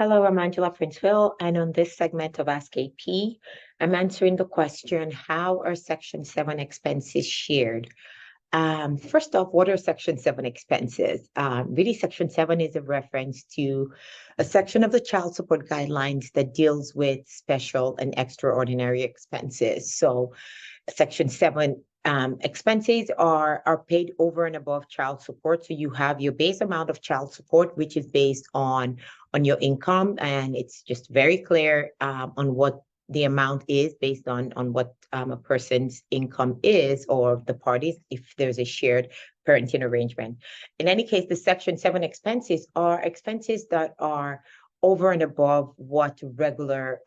Hello, I'm Angela Princeville, and on this segment of Ask AP, I'm answering the question, how are Section 7 expenses shared? First off, what are Section 7 expenses? Really, Section 7 is a reference to a section of the child support guidelines that deals with special and extraordinary expenses. So Section 7 expenses are paid over and above child support. So you have your base amount of child support, which is based on your income, and it's just very clear on what the amount is based on what a person's income is, or the parties, if there's a shared parenting arrangement. In any case, the Section 7 expenses are expenses that are over and above what regular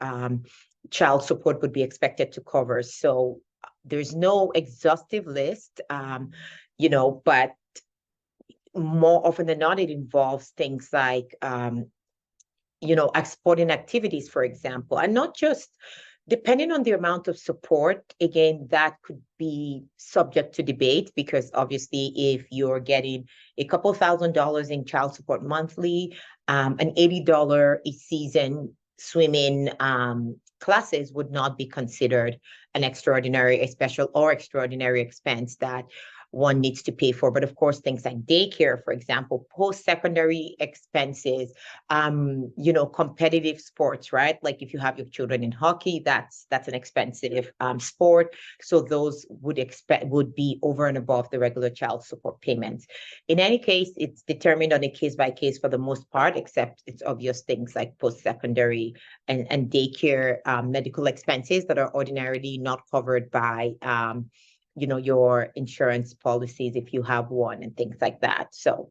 child support would be expected to cover. So there's no exhaustive list, but more often than not, it involves things like, exporting activities, for example, and not just depending on the amount of support. Again, that could be subject to debate because obviously, if you're getting a couple $1,000s in child support monthly, an $80 a season swimming classes would not be considered an extraordinary, a special or extraordinary expense that one needs to pay for. But of course, things like daycare, for example, post-secondary expenses, competitive sports, right? Like if you have your children in hockey, that's an expensive sport. So those would be over and above the regular child support payments. In any case, it's determined on a case by case for the most part, except it's obvious things like post-secondary and daycare medical expenses that are ordinarily not covered by your insurance policies if you have one and things like that. So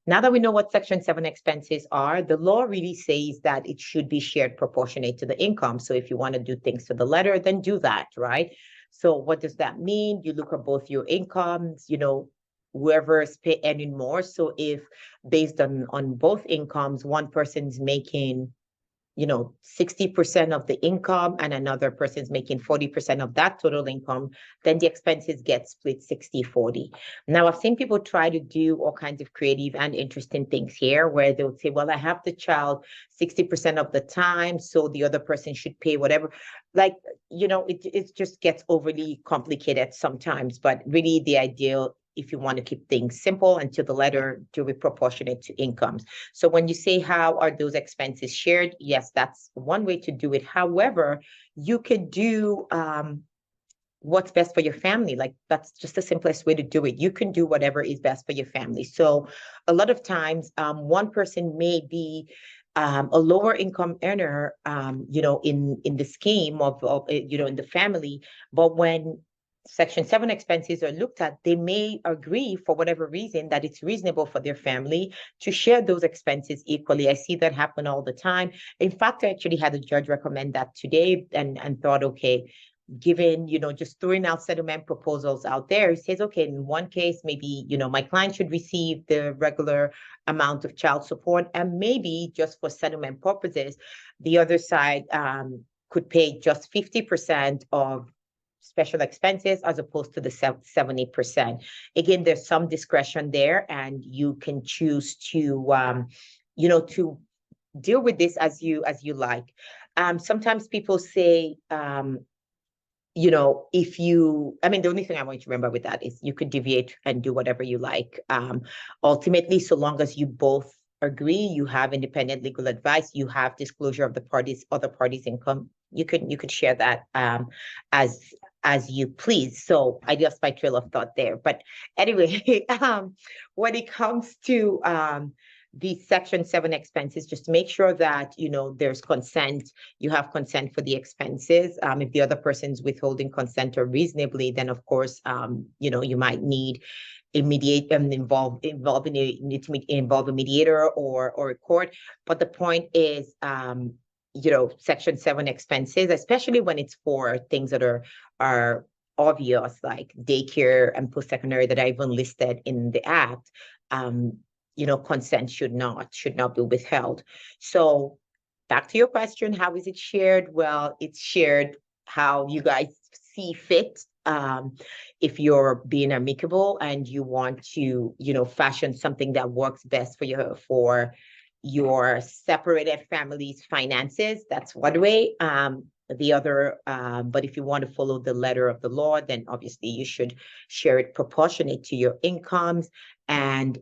now that we know what Section 7 expenses are, the law really says that it should be shared proportionate to the income. So if you want to do things to the letter, then do that, right? So what does that mean? You look at both your incomes, whoever is earning more. So if based on both incomes, one person's making 60% of the income and another person's making 40% of that total income, then the expenses get split 60-40. Now, I've seen people try to do all kinds of creative and interesting things here where they'll say, well, I have the child 60% of the time, so the other person should pay whatever. Like, it just gets overly complicated sometimes, but really the ideal, if you want to keep things simple and to the letter, do it proportionate to incomes. So when you say how are those expenses shared, yes, that's one way to do it. However, you could do what's best for your family. Like that's just the simplest way to do it. You can do whatever is best for your family. So a lot of times, one person may be a lower income earner, in the scheme of in the family, but when Section 7 expenses are looked at, they may agree for whatever reason that it's reasonable for their family to share those expenses equally. I see that happen all the time. In fact, I actually had a judge recommend that today and thought, okay, given, just throwing out settlement proposals out there, he says, okay, in one case, maybe, my client should receive the regular amount of child support, and maybe just for settlement purposes, the other side could pay just 50% of special expenses as opposed to the 70%. Again, there's some discretion there, and you can choose to, to deal with this as you like. Sometimes people say, the only thing I want you to remember with that is you could deviate and do whatever you like. Ultimately, so long as you both agree, you have independent legal advice, you have disclosure of the other parties' income, you could share that as you please. So I lost my trail of thought there. But anyway, when it comes to the Section 7 expenses, just make sure that, there's consent. You have consent for the expenses. If the other person's withholding consent or reasonably, then of course, you might need involve a mediator or a court. But the point is, Section 7 expenses, especially when it's for things that are obvious, like daycare and post-secondary that are even listed in the act, consent should not be withheld. So back to your question, how is it shared? Well, it's shared how you guys see fit. If you're being amicable and you want to, fashion something that works best for your separated family's finances. That's one way. The other, but if you want to follow the letter of the law, then obviously you should share it proportionate to your incomes, and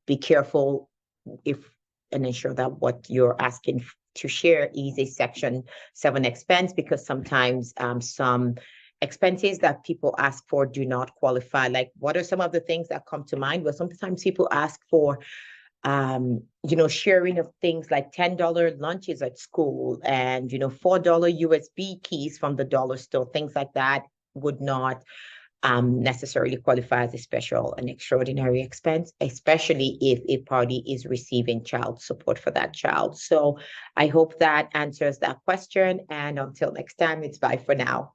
be careful if and ensure that what you're asking to share is a Section 7 expense, because sometimes some expenses that people ask for do not qualify. Like, what are some of the things that come to mind? Well, sometimes people ask for sharing of things like $10 lunches at school, and $4 USB keys from the dollar store. Things like that would not necessarily qualify as a special and extraordinary expense, especially if a party is receiving child support for that child. So I hope that answers that question. And until next time, it's bye for now.